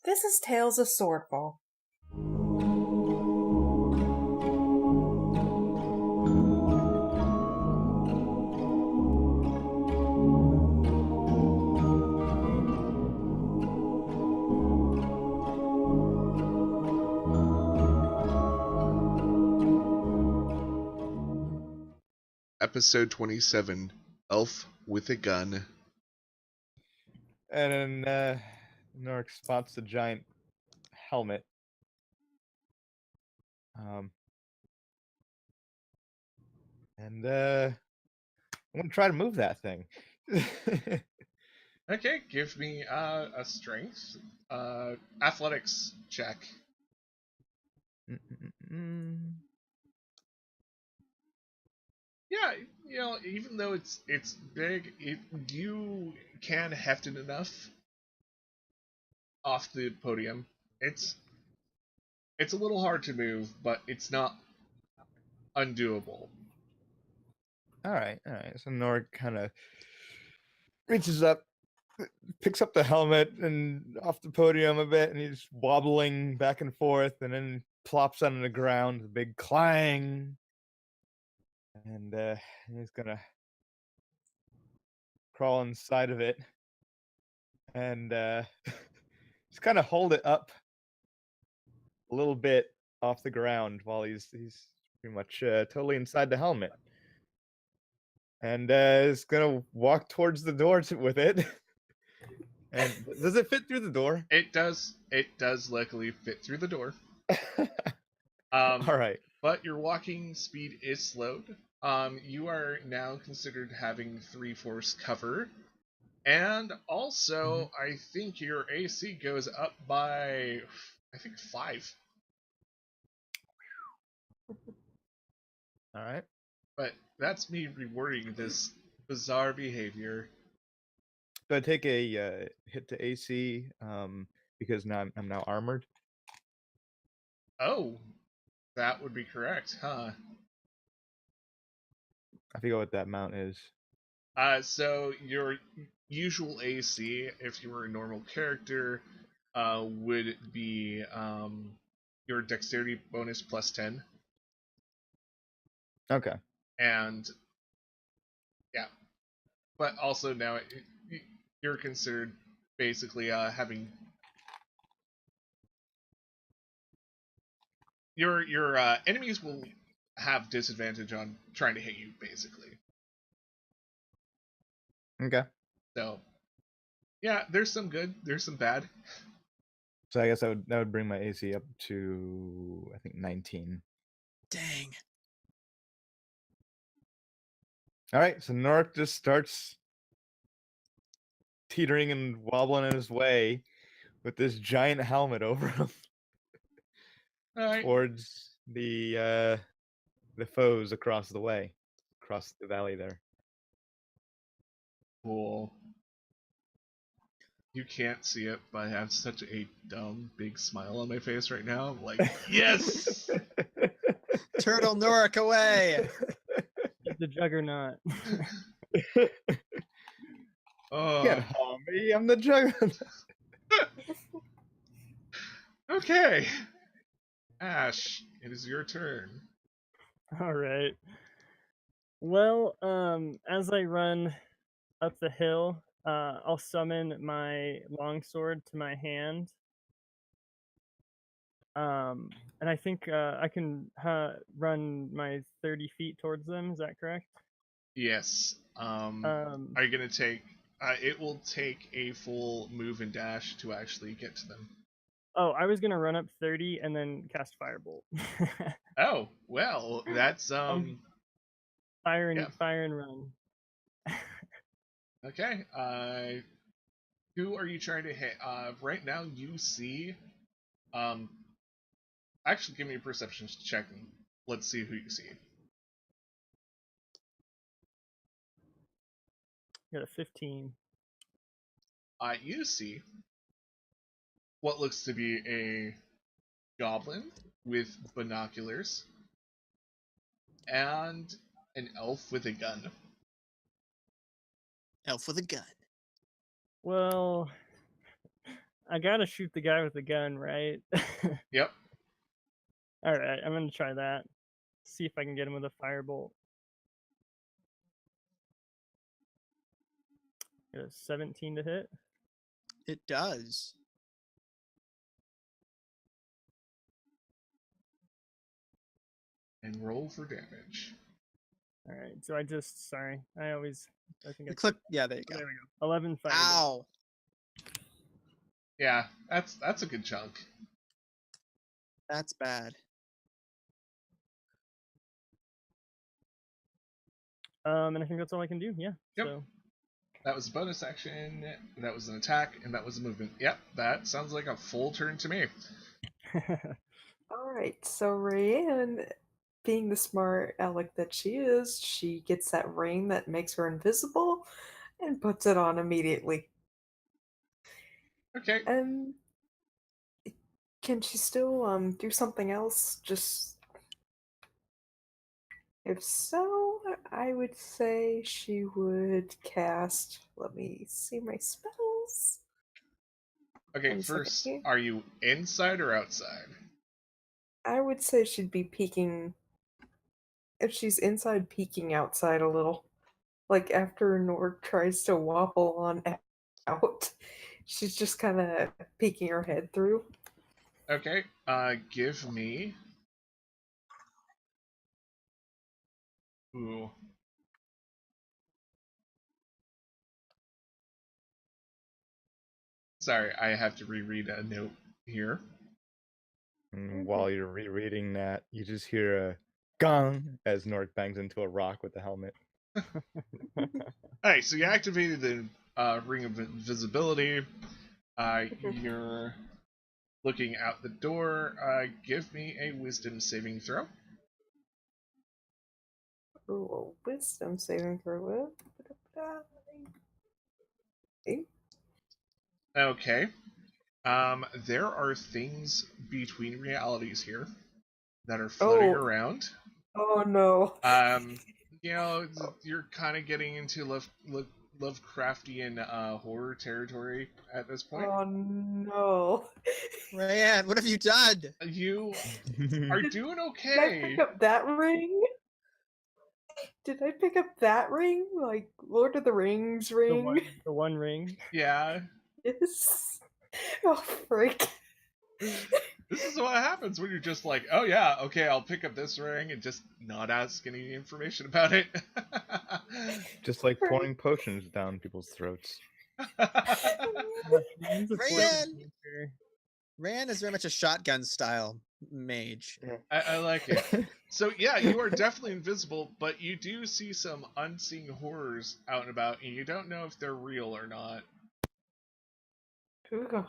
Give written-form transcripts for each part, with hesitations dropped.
This is Tales of Swordfall. Episode 27, Elf with a Gun. And then Nork spots the giant helmet. And I'm gonna try to move that thing. Okay, give me a strength, athletics check. Yeah, even though it's big, you can heft it enough off the podium. It's a little hard to move, but it's not undoable. All right. So Nork kind of reaches up, picks up the helmet and off the podium a bit, and he's wobbling back and forth, and then plops on the ground, a big clang, and he's gonna crawl inside of it, and just kind of hold it up a little bit off the ground while he's pretty much totally inside the helmet, and is gonna walk towards the door with it. And does it fit through the door? It does. It does luckily fit through the door. All right. But your walking speed is slowed. You are now considered having 3/4 cover. And also, I think your AC goes up by, 5. All right. But that's me rewarding this bizarre behavior. So I take a hit to AC because now I'm now armored. Oh, that would be correct, huh? I forget what that amount is. So your usual AC, if you were a normal character, would be your dexterity bonus plus 10. Okay. And yeah, but also now you're considered basically having your enemies will have disadvantage on trying to hit you, basically. Okay. So yeah, there's some good, there's some bad. So I guess that would bring my AC up to, I think, 19. Dang. All right, so Nork just starts teetering and wobbling in his way with this giant helmet over him towards the foes across the way, across the valley there. Cool. You can't see it, but I have such a dumb big smile on my face right now. I'm like, yes! Turtle Norik away! The Juggernaut. Can't harm me, I'm the Juggernaut. Okay. Ash, it is your turn. All right. Well, as I run up the hill, I'll summon my longsword to my hand. And I think I can run my 30 feet towards them. Is that correct? Yes. Are you gonna take? It will take a full move and dash to actually get to them. Oh, I was gonna run up 30 and then cast Firebolt. Oh well, that's Fire and run. Okay. Who are you trying to hit? Right now you see. Actually, give me a perception check. And let's see who you see. Got a 15. You see what looks to be a goblin with binoculars and an elf with a gun. Elf with a gun. Well, I gotta shoot the guy with the gun, right? Yep. All right, I'm gonna try that. See if I can get him with a firebolt. Got a 17 to hit. It does. And roll for damage. All right, so I just sorry. I think You I click. Yeah, there you oh, go. there we go. 11 fire. Ow. Yeah, that's a good chunk. That's bad. And I think that's all I can do. Yeah. Yep. So That was a bonus action, that was an attack, and that was a movement. Yep, that sounds like a full turn to me. All right, so Rayanne, being the smart aleck that she is, she gets that ring that makes her invisible and puts it on immediately. Okay. And can she still do something else? Just if so, I would say she would cast. Let me see my spells. Okay, 1 second first, here. are you inside or outside? I would say she'd be peeking. If she's inside, peeking outside a little. Like after Nord tries to waffle on out, she's just kind of peeking her head through. Okay, give me... Ooh. Sorry, I have to reread a note here. And while you're rereading that, you just hear a gong as Nork bangs into a rock with the helmet. Alright, so you activated the Ring of Invisibility. You're looking out the door. Give me a Wisdom saving throw. Ooh, a wisdom saving throw. Eight. Okay. There are things between realities here that are floating Oh. around. Oh no. You know, you're kind of getting into Lovecraftian horror territory at this point. Oh no. Rayanne, what have you done? You are doing Did I okay. pick up that ring? Did I pick up that ring? Like Lord of the Rings ring? the one ring. Yeah. Yes. Oh freak. This is what happens when you're just like, oh yeah, okay, I'll pick up this ring and just not ask any information about it. Just like pouring potions down people's throats. Rayanne is very much a shotgun style mage. I like it. So yeah, you are definitely invisible, but you do see some unseen horrors out and about, and you don't know if they're real or not. Ooh.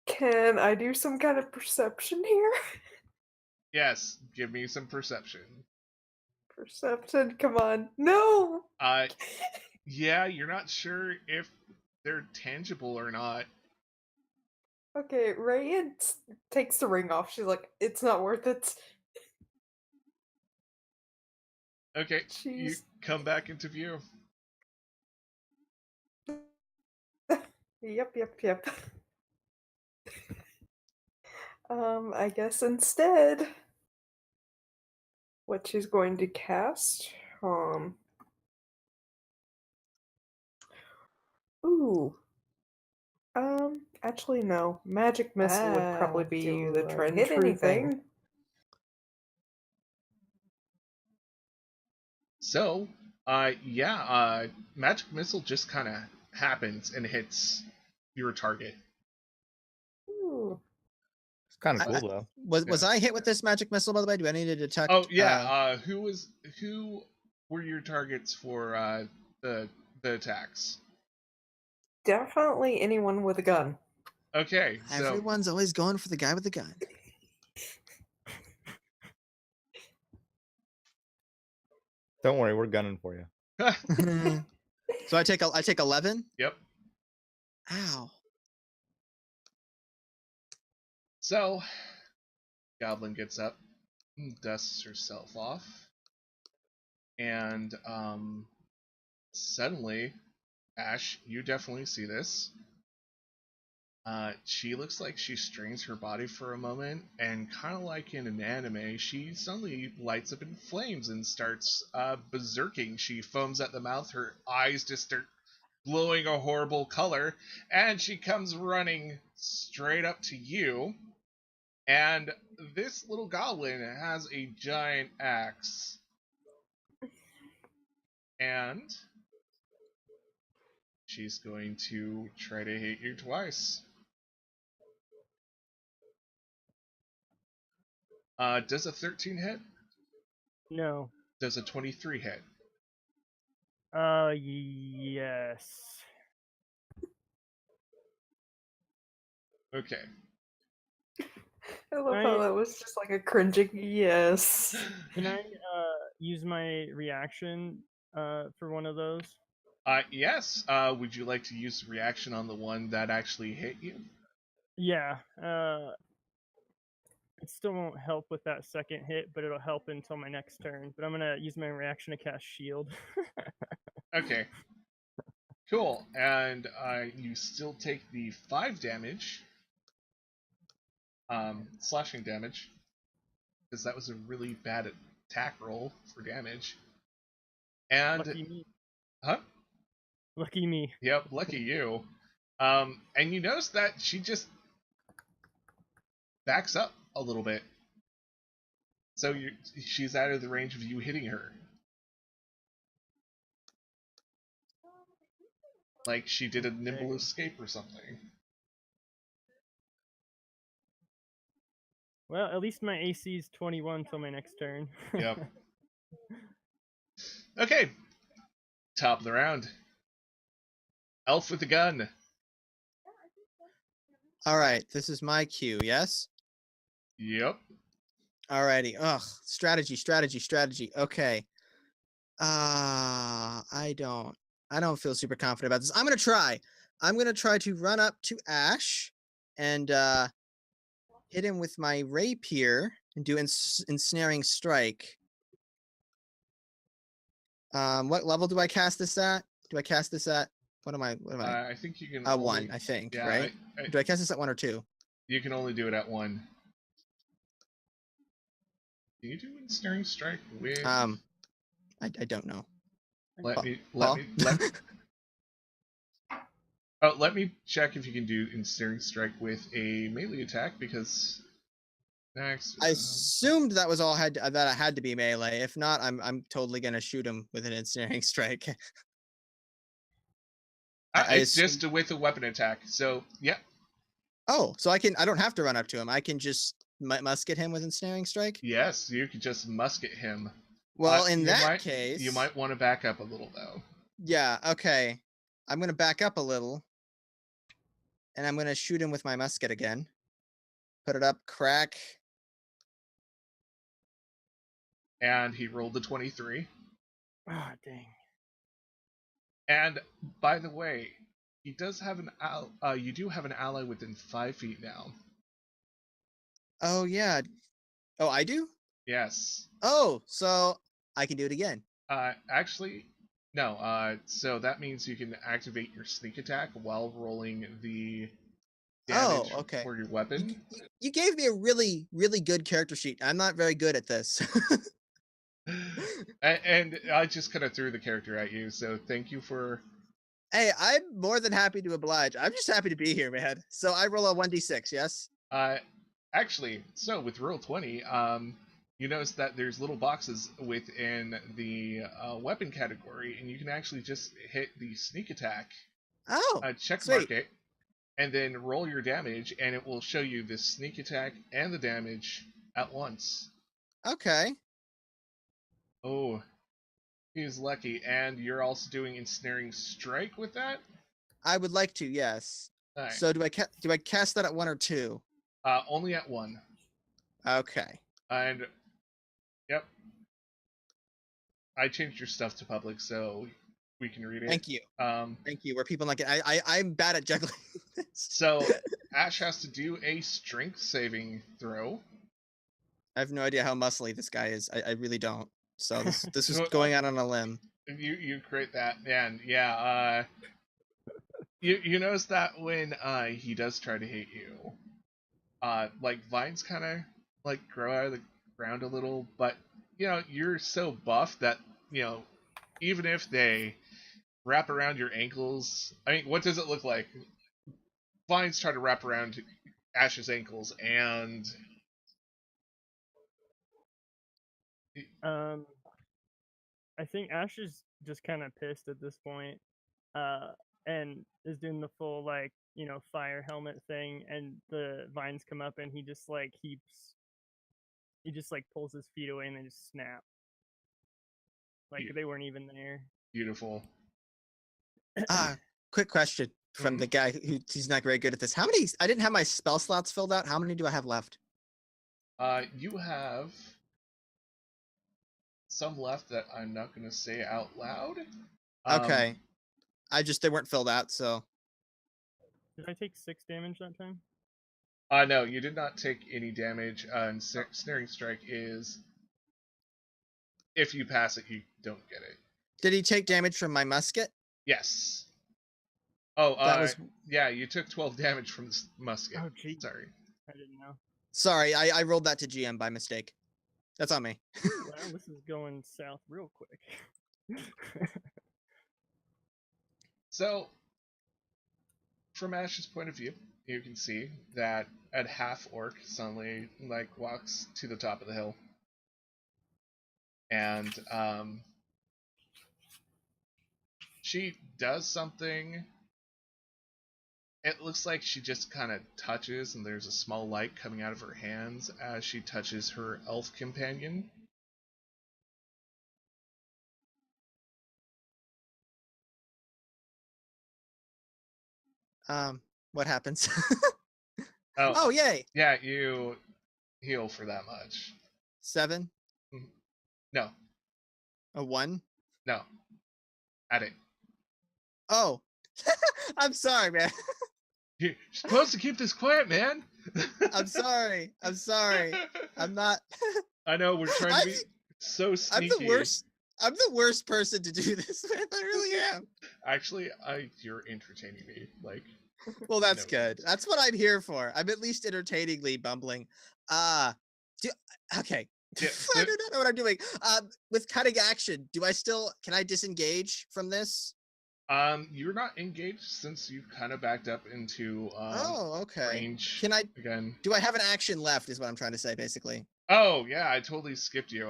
Can I do some kind of perception here? Yes, give me some perception. Perception, come on. No! Yeah, you're not sure if they're tangible or not. Okay, Rayanne takes the ring off. She's like, it's not worth it. Okay, you Jeez. come back into view. Yep. I guess instead, what she's going to cast, ooh, actually no, magic missile would probably be the trend hit true anything? thing. So, magic missile just kind of happens and hits your target. Ooh. It's kind of cool though. Was I hit with this magic missile, by the way? Do I need to detect? Oh yeah. Who were your targets for the attacks? Definitely anyone with a gun. Okay, so Everyone's always going for the guy with the gun. Don't worry, we're gunning for you. So I take 11. Yep. Ow. So, Goblin gets up, dusts herself off, and suddenly Ash, you definitely see this. She looks like she strains her body for a moment, and kind of like in an anime, she suddenly lights up in flames and starts berserking. She foams at the mouth, her eyes just start glowing a horrible color, and she comes running straight up to you. And this little goblin has a giant axe. And she's going to try to hit you twice. Does a 13 hit? No. Does a 23 hit? Yes. Okay. I love how that was just like a cringing yes. Can I use my reaction for one of those? Yes. Would you like to use reaction on the one that actually hit you? Yeah. It still won't help with that second hit, but it'll help until my next turn. But I'm gonna use my reaction to cast shield. Okay. Cool. And you still take the 5 damage. Slashing damage. Because that was a really bad attack roll for damage. And Lucky me. huh? Lucky me. Yep, lucky you. And you notice that she just backs up a little bit. So she's out of the range of you hitting her. Like she did a nimble Okay. escape or something. Well, at least my AC is 21 till my next turn. Yep. Okay. Top of the round. Elf with the gun. All right, this is my cue. Yes. Yep. Alrighty. Ugh. Strategy. Okay. I don't feel super confident about this. I'm gonna try. I'm gonna try to run up to Ash and hit him with my rapier and do ensnaring strike. What level do I cast this at? Do I cast this at? What am I? I think you can. One, I think. Yeah, right? Do I cast this at 1 or 2? You can only do it at 1. Can you do ensnaring strike with? I don't know. Let me check if you can do ensnaring strike with a melee attack because next. I assumed that was all that I had to be melee. If not, I'm totally gonna shoot him with an ensnaring strike. It's just with a weapon attack. So yeah. Oh, so I don't have to run up to him. I can just musket him with ensnaring strike. Yes, you could just musket him. Well, in that case, you might want to back up a little though. Yeah. Okay. I'm gonna back up a little, and I'm gonna shoot him with my musket again. Put it up, crack. And he rolled the 23. Ah, dang. And by the way, he does have you do have an ally within 5 feet now. Oh yeah. Oh, I do? Yes. Oh, so I can do it again. Actually, no. So that means you can activate your sneak attack while rolling the damage for your weapon. You gave me a really, really good character sheet. I'm not very good at this. and I just kind of threw the character at you, so thank you for. Hey, I'm more than happy to oblige. I'm just happy to be here, man. So I roll a 1d6, yes? Actually, so with roll 20, you notice that there's little boxes within the weapon category, and you can actually just hit the sneak attack. Oh, check mark it, and then roll your damage, and it will show you the sneak attack and the damage at once. Okay. Oh, he's lucky. And you're also doing ensnaring strike with that? I would like to, yes. Right. So do I cast that at 1 or 2? Only at 1. Okay. And yep. I changed your stuff to public so we can read it. Thank you. Thank you. Where people like it. I'm bad at juggling this. So Ash has to do a strength saving throw. I have no idea how muscly this guy is. I really don't. So this is going out on a limb. You create that, and yeah. You notice that when he does try to hit you, like vines kind of like grow out of the ground a little, but you're so buff that even if they wrap around your ankles, I mean, what does it look like? Vines try to wrap around Ash's ankles, and Um, I think Ash is just kind of pissed at this point, and is doing the full like fire helmet thing, and the vines come up, and he just pulls his feet away, and they just snap like they weren't even there. beautiful. Quick question from the guy he's not very good at this. How many? I didn't have my spell slots filled out. How many do I have left? You have some left that I'm not going to say out loud. Okay. They weren't filled out, so. Did I take 6 damage that time? No, you did not take any damage. And Snaring Strike is, if you pass it, you don't get it. Did he take damage from my musket? Yes. Oh, That was. Yeah, you took 12 damage from the musket. Oh, gee. Sorry. I didn't know. Sorry, I rolled that to GM by mistake. That's on me. Well, this is going south real quick. So, from Ash's point of view, you can see that a half orc suddenly walks to the top of the hill, and she does something. It looks like she just kind of touches, and there's a small light coming out of her hands as she touches her elf companion. What happens? Oh, yay! Yeah, you heal for that much. 7? No. A 1? No. Add it. Oh. I'm sorry, man. You're supposed to keep this quiet, man. I'm sorry. I'm not. I know, we're trying to be so sneaky. I'm the worst person to do this with. I really am. Actually, you're entertaining me. Well, that's good. That's what I'm here for. I'm at least entertainingly bumbling. Okay. Yeah, I do not know what I'm doing. With cutting action, can I disengage from this? You're not engaged since you kind of backed up into okay. range. Can I again? Do I have an action left? Is what I'm trying to say, basically. Oh yeah, I totally skipped you.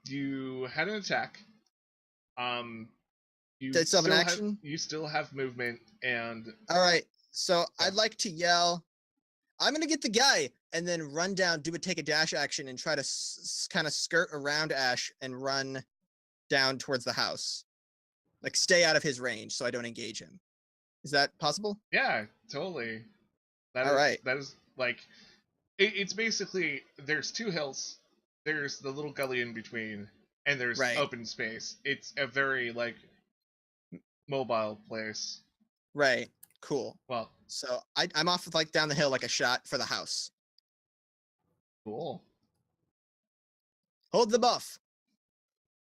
You had an attack. You Did still have an action? You still have movement, and all right. So I'd like to yell, "I'm gonna get the guy!" and then run down, take a dash action, and try to kind of skirt around Ash and run down towards the house. Like, stay out of his range so I don't engage him. Is that possible? Yeah, totally. All right. That is it's basically, there's 2 hills, there's the little gully in between, and there's open space. It's a very mobile place. Right. Cool. Well, so I'm off down the hill like a shot for the house. Cool. Hold the buff.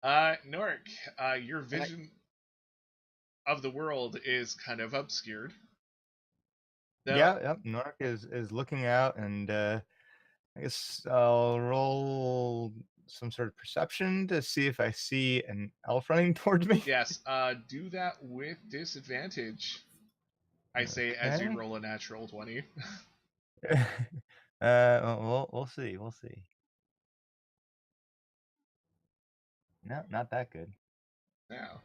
Norik, your vision of the world is kind of obscured. Yeah, Norik is looking out, and I guess I'll roll some sort of perception to see if I see an elf running towards me. Yes, do that with disadvantage. I say as you roll a natural 20. We'll see. No, not that good. No.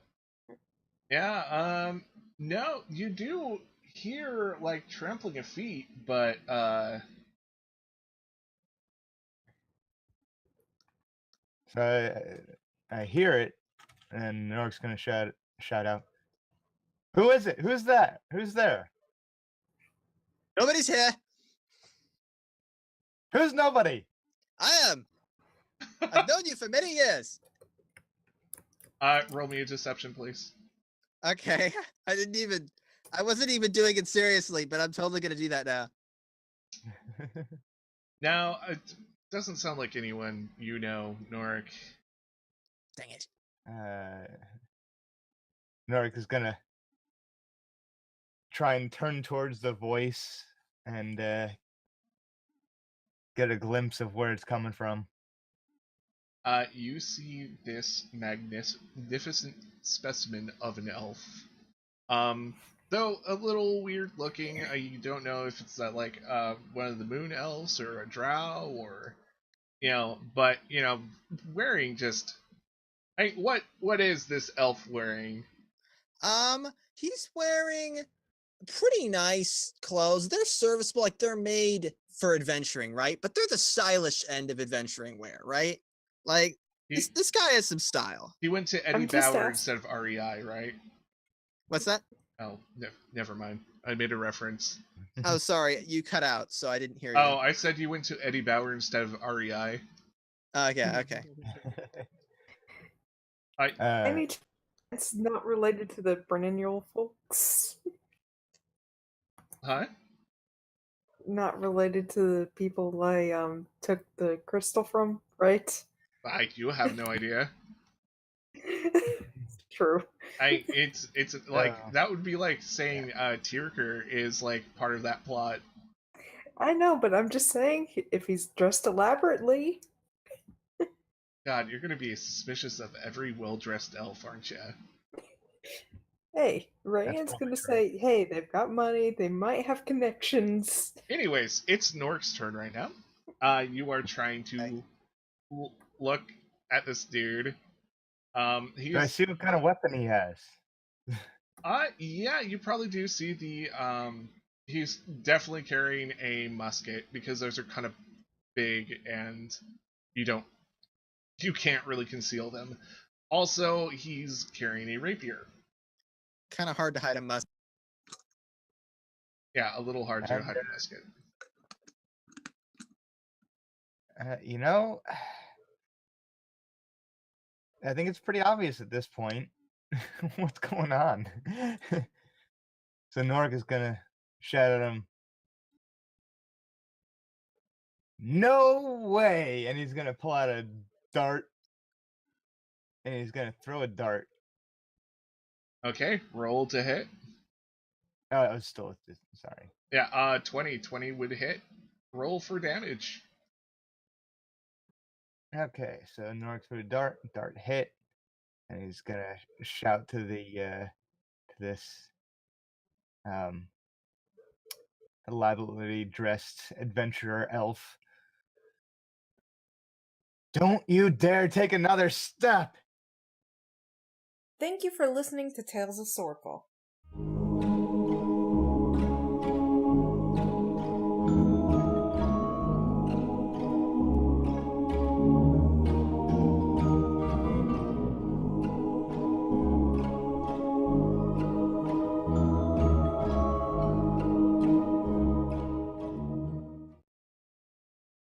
Yeah, no, you do hear trampling of feet, but so I hear it, and Norik's gonna shout out, "Who is it? Who's that? Who's there? Nobody's here. Who's nobody? I am. I've known you for many years." Roll me a deception, please. Okay. I wasn't even doing it seriously, but I'm totally gonna do that now. Now, it doesn't sound like anyone you know, Norik. Dang it. Norik is gonna try and turn towards the voice and get a glimpse of where it's coming from. You see this magnificent specimen of an elf. Though a little weird looking. You don't know if it's like one of the moon elves or a drow or but wearing just. What is this elf wearing? He's wearing pretty nice clothes. They're serviceable, like they're made for adventuring, right? But they're the stylish end of adventuring wear, right? Like this guy has some style. He went to Eddie I'm just Bauer asking. instead of REI, right? What's that? Oh, never mind. I made a reference. Oh, sorry, you cut out, so I didn't hear you. Oh, I said you went to Eddie Bauer instead of REI. Okay. Any chance not related to the Brennan folks? Huh? Not related to the people I took the crystal from, right? I do have no idea. True. It's like that would be like saying Tyrker is like part of that plot. I know, but I'm just saying, if he's dressed elaborately. God, you're gonna be suspicious of every well-dressed elf, aren't you? Hey, Ryan's gonna say, hey, they've got money, they might have connections. Anyways, it's Nork's turn right now. You are trying to look at this dude. Do I see what kind of weapon he has? Yeah, you probably do see the he's definitely carrying a musket because those are kind of big and you can't really conceal them. Also, he's carrying a rapier. Kind of hard to hide a musket. Yeah, a little hard to hide a musket. I think it's pretty obvious at this point what's going on. So Nork is gonna shout at him, "No way!" And he's gonna pull out a dart, and he's gonna throw a dart. Okay, roll to hit. Oh, I was still sorry. Yeah, 20 would hit. Roll for damage. Okay, so Nork threw a dart hit, and he's gonna shout to this elaborately dressed adventurer elf, "Don't you dare take another step!" Thank you for listening to Tales of Swordfall.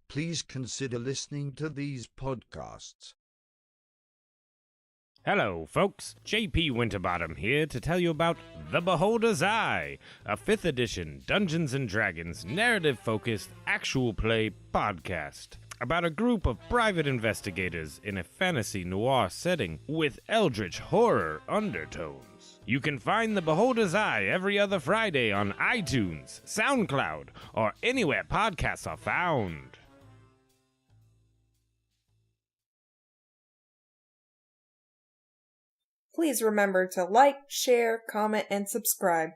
Please consider listening to these podcasts. Hello, folks. JP Winterbottom here to tell you about The Beholder's Eye, a 5th edition Dungeons & Dragons narrative-focused actual play podcast about a group of private investigators in a fantasy noir setting with eldritch horror undertones. You can find The Beholder's Eye every other Friday on iTunes, SoundCloud, or anywhere podcasts are found. Please remember to like, share, comment, and subscribe.